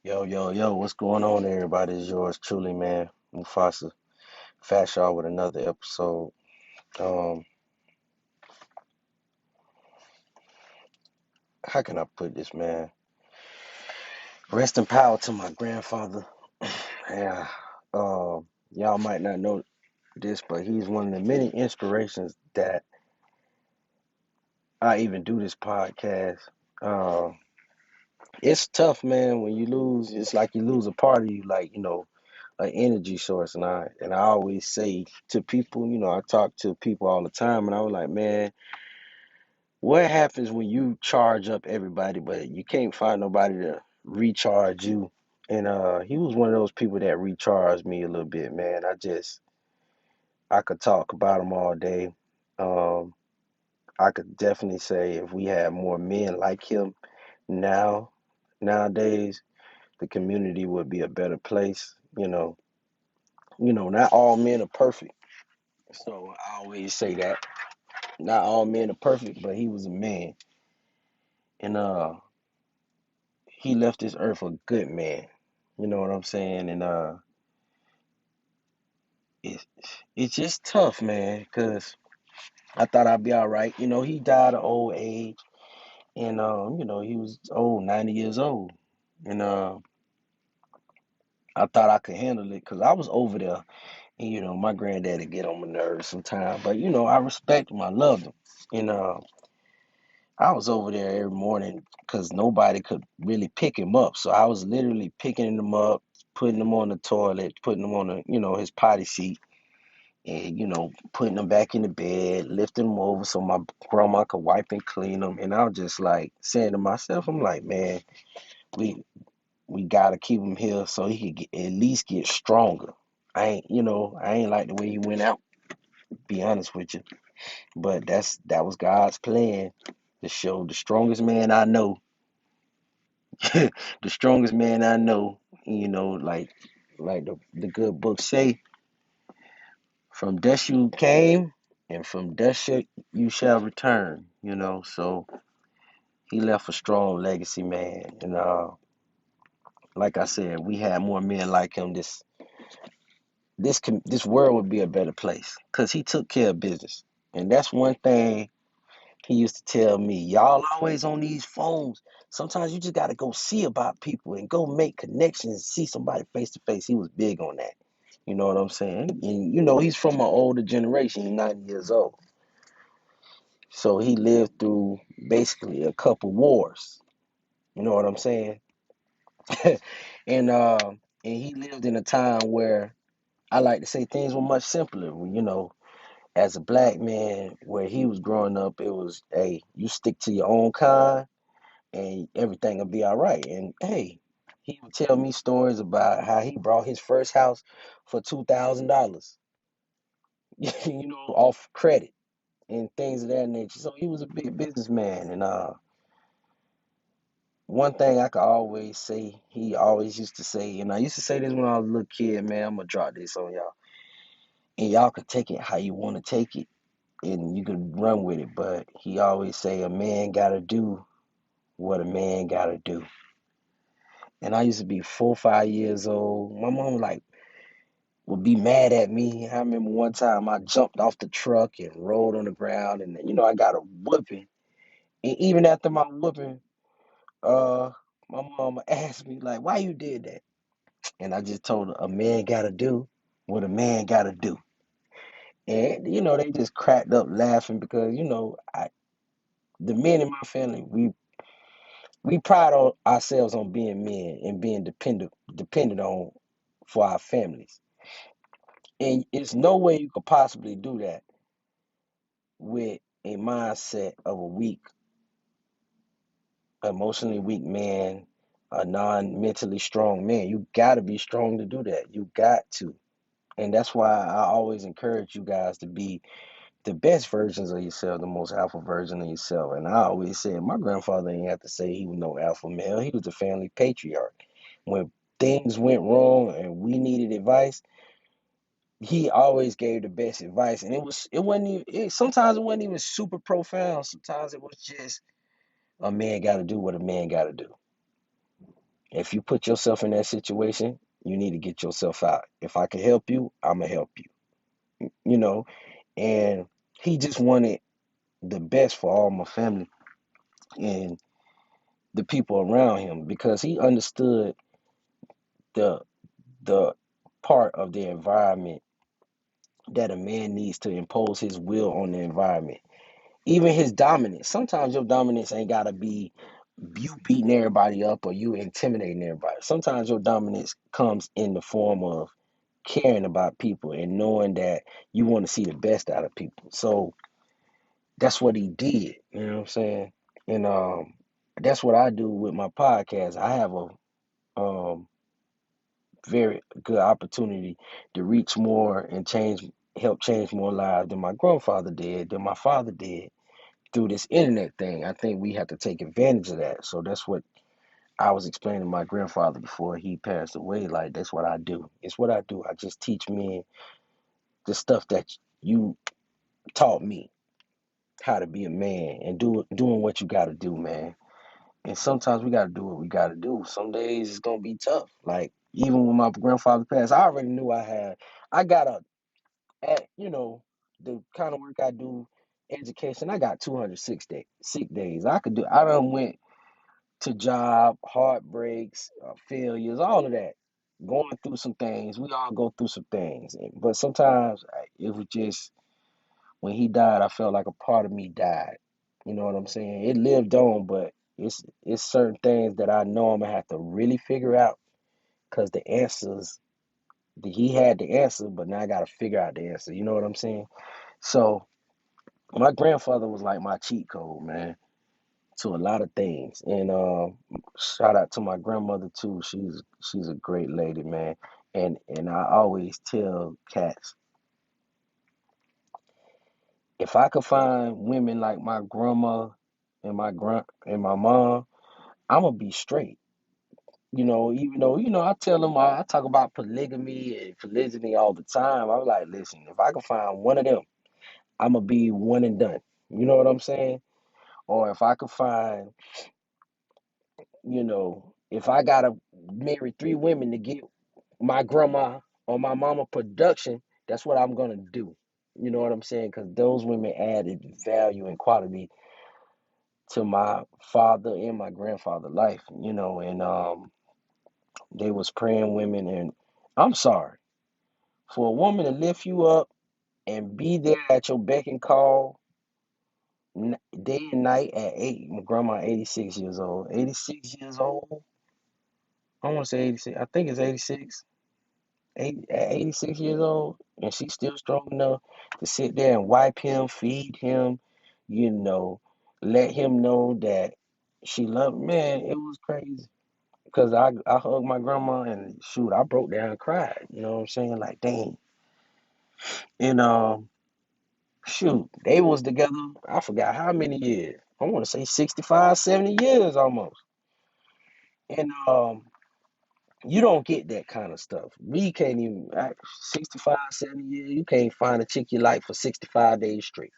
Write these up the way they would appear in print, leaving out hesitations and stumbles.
Yo, yo, yo, what's going on, everybody? It's yours truly, man. Mufasa Fashaw with another episode. Um, how can I put this, man? Rest in power to my grandfather. Yeah. Y'all might not know this, but he's one of the many inspirations that I even do this podcast. Uh, it's tough, man, when you lose. It's like you lose a part of you, like, an energy source. And I always say to people, I talk to people all the time, and I was like, man, what happens when you charge up everybody, but you can't find nobody to recharge you? And he was one of those people that recharged me a little bit, man. I could talk about him all day. Um, I could definitely say if we had more men like him now, nowadays, the community would be a better place. Not all men are perfect. So I always say that. Not all men are perfect, but he was a man. And he left this earth a good man. You know what I'm saying? And it's it's just tough, man, because I thought I'd be all right. He died of old age, and he was old, 90 years old, and I thought I could handle it because I was over there. And, my granddad would get on my nerves sometimes, but I respect him, I loved him, and I was over there every morning because nobody could really pick him up. So I was literally picking him up, putting him on the toilet, putting him on his potty seat, and putting him back in the bed, lifting him over so my grandma could wipe and clean him. And I was just like saying to myself, I'm like, man, we we gotta keep him here so he could at least get stronger. I ain't like the way he went out, to be honest with you. But that was God's plan to show the strongest man I know, the strongest man I know, like the good book say, from dust you came, and from dust you shall return. So he left a strong legacy, man. And like I said, we had more men like him. This world would be a better place because he took care of business, and that's one thing he used to tell me. Y'all always on these phones. Sometimes you just got to go see about people and go make connections and see somebody face to face. He was big on that. You know what I'm saying? And he's from an older generation. He's 90 years old. So he lived through basically a couple wars. You know what I'm saying? and he lived in a time where I like to say things were much simpler. As a black man, where he was growing up, it was, hey, you stick to your own kind and everything will be all right. And hey, he would tell me stories about how he brought his first house for $2,000, off credit and things of that nature. So he was a big businessman. And one thing I could always say, he always used to say, and I used to say this when I was a little kid, man, I'm gonna drop this on y'all. And y'all could take it how you want to take it and you could run with it. But he always say a man gotta do what a man gotta do. And I used to be 4, 5 years old. My mom like would be mad at me. I remember one time I jumped off the truck and rolled on the ground, and I got a whooping. And even after my whooping, uh, my mama asked me like, "Why you did that?" And I just told her, "A man gotta do what a man gotta do." And they just cracked up laughing because the men in my family, we pride ourselves on being men and being dependent on for our families. And it's no way you could possibly do that with a mindset of a weak, emotionally weak man, a non-mentally strong man. You got to be strong to do that. You got to. And that's why I always encourage you guys to be the best versions of yourself, the most alpha version of yourself. And I always said my grandfather didn't have to say he was no alpha male. He was a family patriarch. When things went wrong and we needed advice, he always gave the best advice. And it wasn't even, sometimes it wasn't even super profound. Sometimes it was just a man got to do what a man got to do. If you put yourself in that situation, you need to get yourself out. If I can help you, I'm gonna help you. You know, and he just wanted the best for all my family and the people around him because he understood the the part of the environment that a man needs to impose his will on the environment. Even his dominance. Sometimes your dominance ain't gotta be you beating everybody up or you intimidating everybody. Sometimes your dominance comes in the form of caring about people and knowing that you want to see the best out of people. So that's what he did. You know what I'm saying? And that's what I do with my podcast. I have a um very good opportunity to reach more and help change more lives than my grandfather did, than my father did through this internet thing. I think we have to take advantage of that. So that's what I was explaining to my grandfather before he passed away. Like, that's what I do. It's what I do. I just teach men the stuff that you taught me how to be a man and doing what you got to do, man. And sometimes we got to do what we got to do. Some days it's gonna be tough. Like even when my grandfather passed, I already knew I got the kind of work I do, education. I got 206 sick days. I done went to job, heartbreaks, failures, all of that. Going through some things. We all go through some things. But sometimes it was just when he died, I felt like a part of me died. You know what I'm saying? It lived on, but it's certain things that I know I'm gonna have to really figure out because the answers he had the answer, but now I gotta figure out the answer. You know what I'm saying? So my grandfather was like my cheat code, man, to a lot of things. And shout out to my grandmother too. She's a great lady, man. And I always tell cats, if I could find women like my grandma and my mom, I'm gonna be straight. Even though I tell them I talk about polygamy and polygyny all the time. I'm like, listen, if I can find one of them, I'm gonna be one and done. You know what I'm saying? Or if I could find, if I gotta marry three women to get my grandma or my mama production, that's what I'm gonna do. You know what I'm saying? Because those women added value and quality to my father and my grandfather life. And they was praying women, and I'm sorry for a woman to lift you up and be there at your beck and call day and night at my grandma 86 years old. 86 years old. I want to say 86. I think it's 86. At 86 years old, and she's still strong enough to sit there and wipe him, feed him, you know, let him know that she loved. Man, it was crazy. Because I hugged my grandma and shoot, I broke down and cried. You know what I'm saying? Like, dang. And shoot, they was together, I forgot how many years. I want to say 65, 70 years almost. And you don't get that kind of stuff. We can't even, 65, 70 years, you can't find a chick you like for 65 days straight.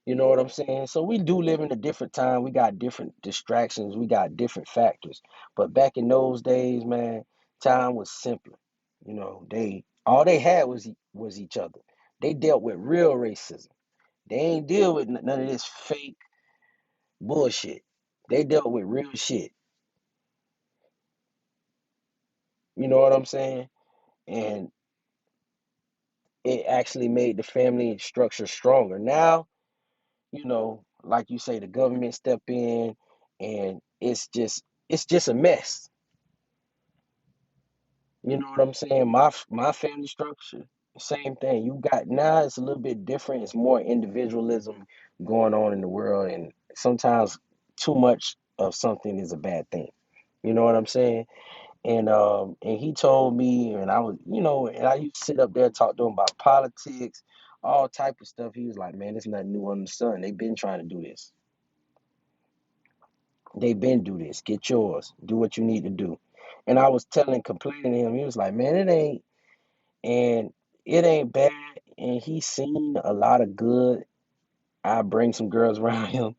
You know what I'm saying? So we do live in a different time. We got different distractions. We got different factors. But back in those days, man, time was simpler. They all they had was each other. They dealt with real racism. They ain't deal with none of this fake bullshit. They dealt with real shit. You know what I'm saying? And it actually made the family structure stronger. Now, like you say, the government step in and it's just a mess. You know what I'm saying? My family structure, same thing. You got now it's a little bit different. It's more individualism going on in the world, and sometimes too much of something is a bad thing. You know what I'm saying? And he told me, and I was, and I used to sit up there and talk to him about politics, all type of stuff. He was like, "Man, there's nothing new under the sun. They've been trying to do this. They've been do this. Get yours. Do what you need to do." And I was complaining to him. He was like, "Man, it ain't." And it ain't bad. And he's seen a lot of good. I bring some girls around him,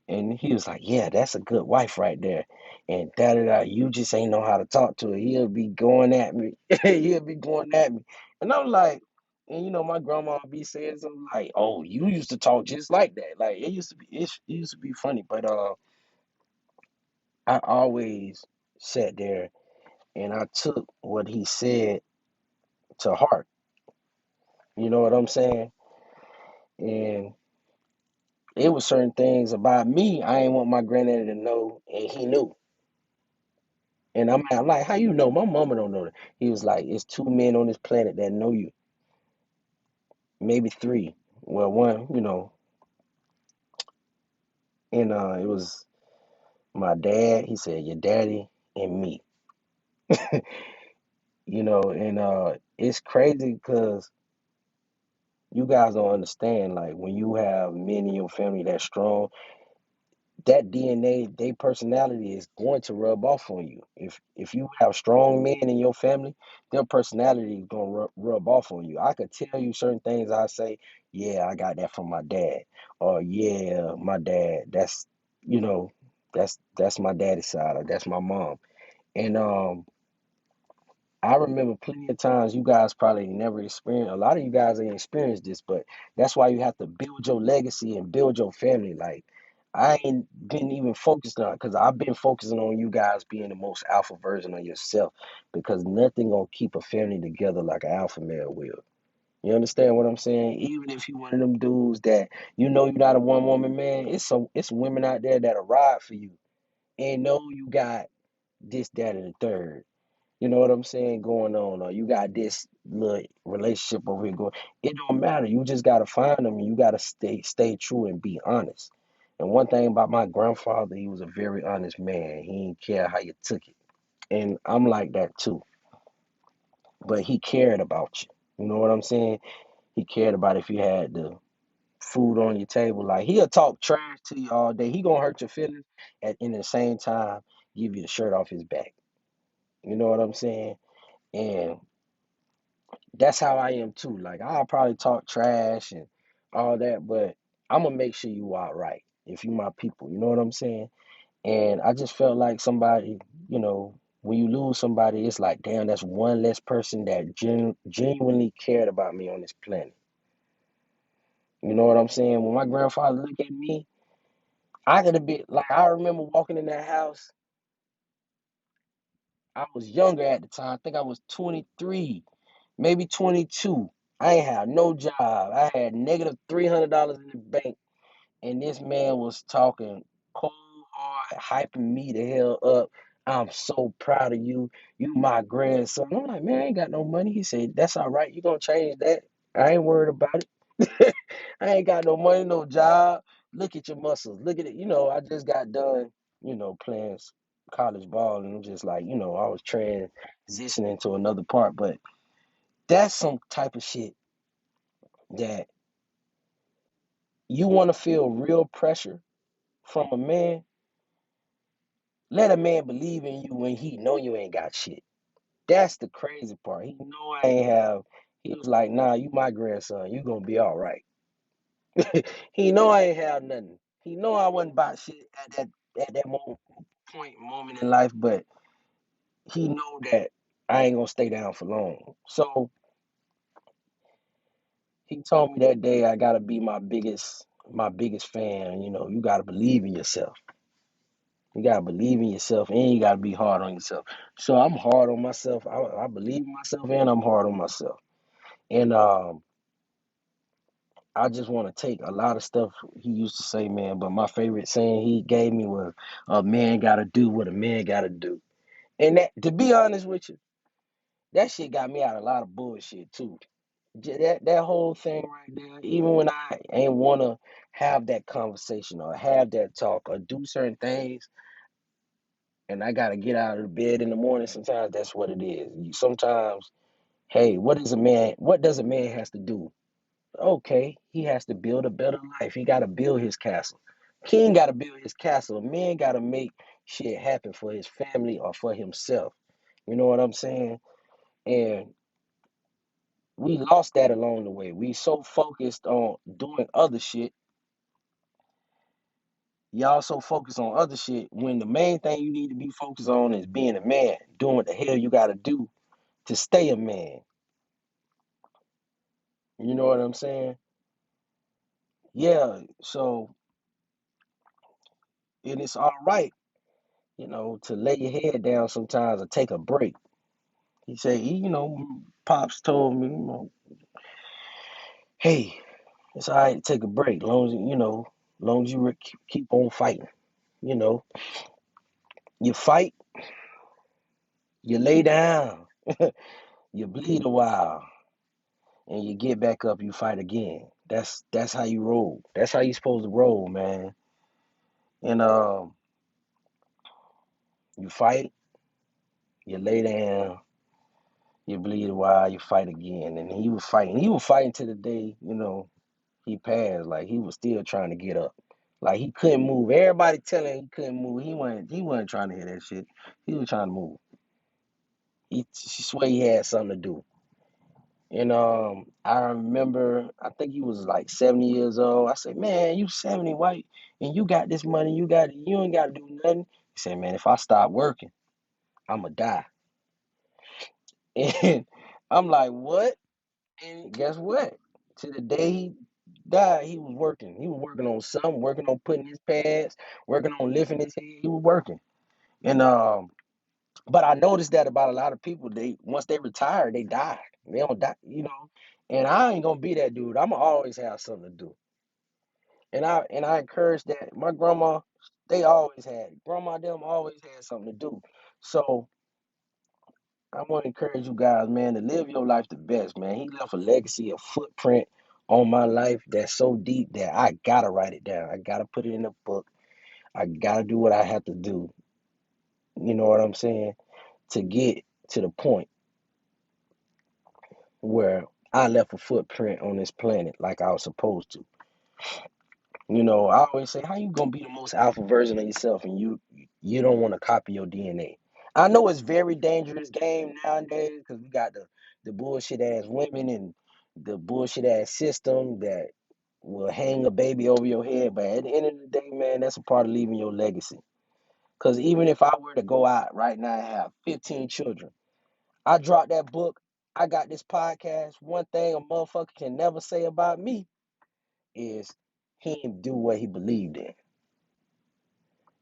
and he was like, "Yeah, that's a good wife right there." and da da da. You just ain't know how to talk to her. He'll be going at me. He'll be going at me, and I'm like, and my grandma be saying something like, "Oh, you used to talk just like that." Like it used to be funny, but I always sat there and I took what he said to heart. You know what I'm saying? And it was certain things about me I ain't want my granddaddy to know, and he knew. And I'm like, how you know? My mama don't know that. He was like, it's two men on this planet that know you, maybe three. Well, one, and it was my dad. He said, your daddy and me, and it's crazy because you guys don't understand. Like when you have men in your family that strong, that DNA, their personality is going to rub off on you. If you have strong men in your family, their personality is gonna rub off on you. I could tell you certain things. I say, yeah, I got that from my dad, or yeah, my dad. You know, that's my daddy's side, or that's my mom. And I remember plenty of times you guys probably never experienced. A lot of you guys ain't experienced this, but that's why you have to build your legacy and build your family. Like I ain't been even focused on because I've been focusing on you guys being the most alpha version of yourself because nothing gonna keep a family together like an alpha male will. You understand what I'm saying? Even if you one of them dudes that you're not a one woman man, it's women out there that'll ride for you and know you got this, that, and the third. You know what I'm saying? Going on, or you got this little relationship over here going. It don't matter. You just gotta find them, and you gotta stay true and be honest. And one thing about my grandfather, he was a very honest man. He didn't care how you took it, and I'm like that too. But he cared about you. You know what I'm saying? He cared about if you had the food on your table. Like he'll talk trash to you all day. He gonna hurt your feelings, at in the same time give you the shirt off his back. You know what I'm saying? And that's how I am too. Like I'll probably talk trash and all that, but I'm gonna make sure you out right if you my people. You know what I'm saying? And I just felt like somebody, when you lose somebody, it's like, damn, that's one less person that genuinely cared about me on this planet. You know what I'm saying? When my grandfather looked at me, I could have been like, I remember walking in that house. I was younger at the time. I think I was 23, maybe 22. I ain't had no job. I had negative $300 in the bank, and this man was talking cold hard, hyping me the hell up. I'm so proud of you. You my grandson. I'm like, man, I ain't got no money. He said, that's all right. You gonna change that? I ain't worried about it. I ain't got no money, no job. Look at your muscles. Look at it. I just got done, playing college ball, and I'm just like, I was transitioning to another part, but that's some type of shit that you want to feel real pressure from a man. Let a man believe in you when he know you ain't got shit. That's the crazy part. He know I ain't have. He was like, nah, you my grandson. You gonna be all right. He know I ain't have nothing. He know I wasn't about shit at that moment in life, but he know that I ain't gonna stay down for long. So he told me that day I gotta be my biggest fan. You gotta believe in yourself. You gotta believe in yourself, and you gotta be hard on yourself. So I'm hard on myself. I believe in myself, and I'm hard on myself. And I just want to take a lot of stuff he used to say, man. But my favorite saying he gave me was, "A man gotta do what a man gotta do." And that, to be honest with you, that shit got me out of a lot of bullshit too. That whole thing right there. Even when I ain't wanna have that conversation or have that talk or do certain things, and I gotta get out of the bed in the morning. Sometimes that's what it is. Sometimes, hey, what does a man has to do? Okay, he has to build a better life. He gotta build his castle. King gotta build his castle. A man gotta make shit happen for his family or for himself. You know what I'm saying? And we lost that along the way. We so focused on doing other shit, Y'all so focused on other shit when the main thing you need to be focused on is being a man, doing what the hell you gotta do to stay a man. You know what I'm saying? Yeah, so and it's all right, to lay your head down sometimes or take a break. He said, Pops told me, hey, it's all right to take a break, long as you keep on fighting. You know, you fight, you lay down, you bleed a while, and you get back up, you fight again. That's how you roll. That's how you supposed to roll, man. And you fight, you lay down, you bleed a while, you fight again. And he was fighting. He was fighting to the day, he passed. Like he was still trying to get up. Like he couldn't move. Everybody telling him he couldn't move. He wasn't trying to hear that shit. He was trying to move. He swear he had something to do. And I remember, I think he was like 70 years old. I said, man, you 70 white and you got this money, you ain't gotta do nothing. He said, man, if I stop working, I'ma die. And I'm like, what? And guess what? To the day he died, he was working. He was working on something, working on putting his pads, working on lifting his head. He was working. And but I noticed that about a lot of people, they once they retire, they die. They don't die. And I ain't gonna be that dude. I'ma always have something to do. And I encourage that. My grandma, they always had it. Grandma them always had something to do. So I want to encourage you guys, man, to live your life the best, man. He left a legacy, a footprint on my life that's so deep that I gotta write it down. I gotta put it in a book. I gotta do what I have to do. You know what I'm saying? To get to the point where I left a footprint on this planet like I was supposed to. I always say, how you gonna be the most alpha version of yourself and you don't want to copy your DNA? I know it's very dangerous game nowadays because we got the bullshit ass women and the bullshit ass system that will hang a baby over your head. But at the end of the day, man, that's a part of leaving your legacy. Because even if I were to go out right now and have 15 children, I dropped that book, I got this podcast. One thing a motherfucker can never say about me is he didn't do what he believed in.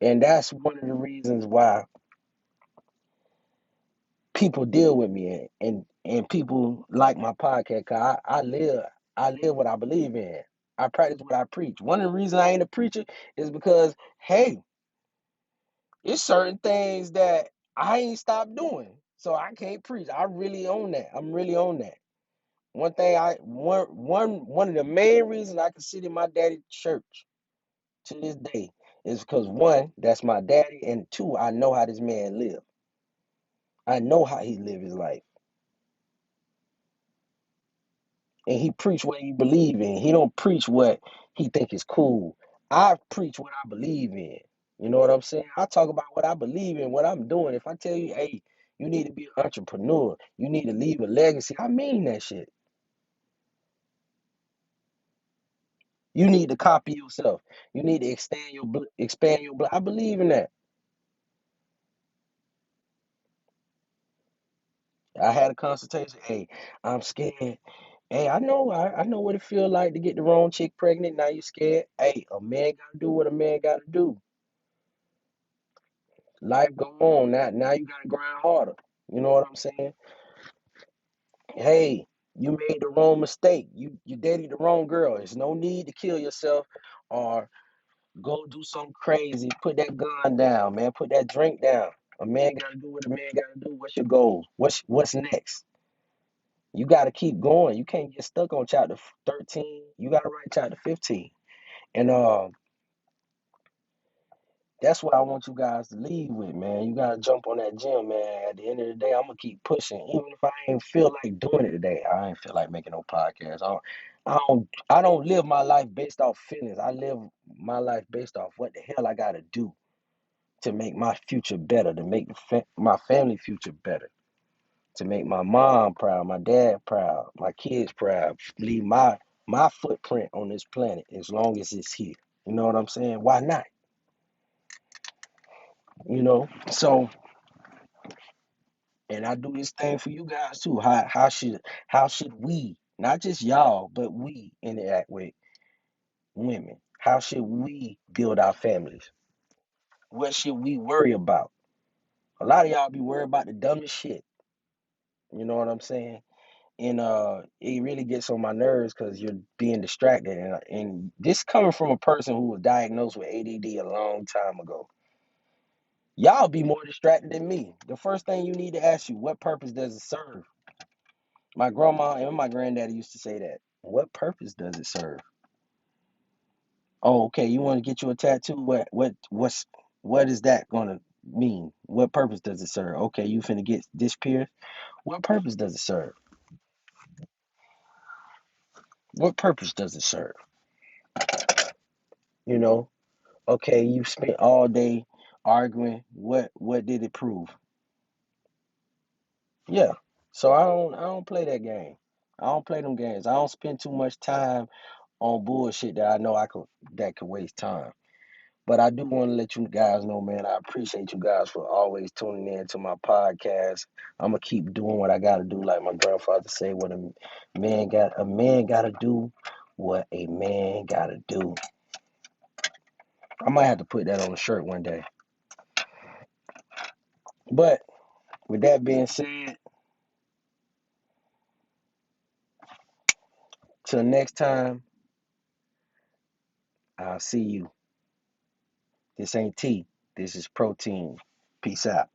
And that's one of the reasons why people deal with me and people like my podcast. Cause I live what I believe in. I practice what I preach. One of the reasons I ain't a preacher is because, hey, it's certain things that I ain't stopped doing. So I can't preach. I really own that. I'm really on that. One of the main reasons I can sit in my daddy's church to this day is because one, that's my daddy, and two, I know how this man live. I know how he live his life. And he preach what he believe in. He don't preach what he think is cool. I preach what I believe in. You know what I'm saying? I talk about what I believe in, what I'm doing. If I tell you, hey, you need to be an entrepreneur, you need to leave a legacy, I mean that shit. You need to copy yourself. You need to expand your. I believe in that. I had a consultation. Hey, I'm scared. Hey, I know what it feel like to get the wrong chick pregnant. Now you scared. Hey, a man gotta do what a man gotta do. Life go on. Now you gotta grind harder. You know what I'm saying? Hey, you made the wrong mistake. You dated the wrong girl. There's no need to kill yourself or go do something crazy. Put that gun down, man. Put that drink down. A man gotta do what a man gotta do. What's your goal? What's next? You gotta keep going. You can't get stuck on chapter 13. You gotta write chapter 15. And that's what I want you guys to leave with, man. You gotta jump on that gym, man. At the end of the day, I'm gonna keep pushing. Even if I ain't feel like doing it today, I ain't feel like making no podcast. I don't live my life based off feelings. I live my life based off what the hell I gotta do to make my future better, to make my family future better, to make my mom proud, my dad proud, my kids proud, leave my footprint on this planet as long as it's here. You know what I'm saying? Why not? you know. So, and I do this thing for you guys too. How should we, not just y'all, but we interact with women? How should we build our families? What should we worry about? A lot of y'all be worried about the dumbest shit. You know what I'm saying? And it really gets on my nerves because you're being distracted. And this coming from a person who was diagnosed with ADD a long time ago. Y'all be more distracted than me. The first thing you need to ask you, what purpose does it serve? My grandma and my granddaddy used to say that. What purpose does it serve? Oh, okay. You want to get you a tattoo? What is that gonna mean? What purpose does it serve? Okay, you finna get this pierced. What purpose does it serve? What purpose does it serve? You know? Okay, you spent all day arguing. What did it prove? Yeah. So I don't play that game. I don't play them games. I don't spend too much time on bullshit that I know that could waste time. But I do want to let you guys know, man, I appreciate you guys for always tuning in to my podcast. I'm gonna keep doing what I gotta do, like my grandfather said, what a man gotta do what a man gotta do. I might have to put that on a shirt one day. But with that being said, till next time, I'll see you. This ain't tea. This is protein. Peace out.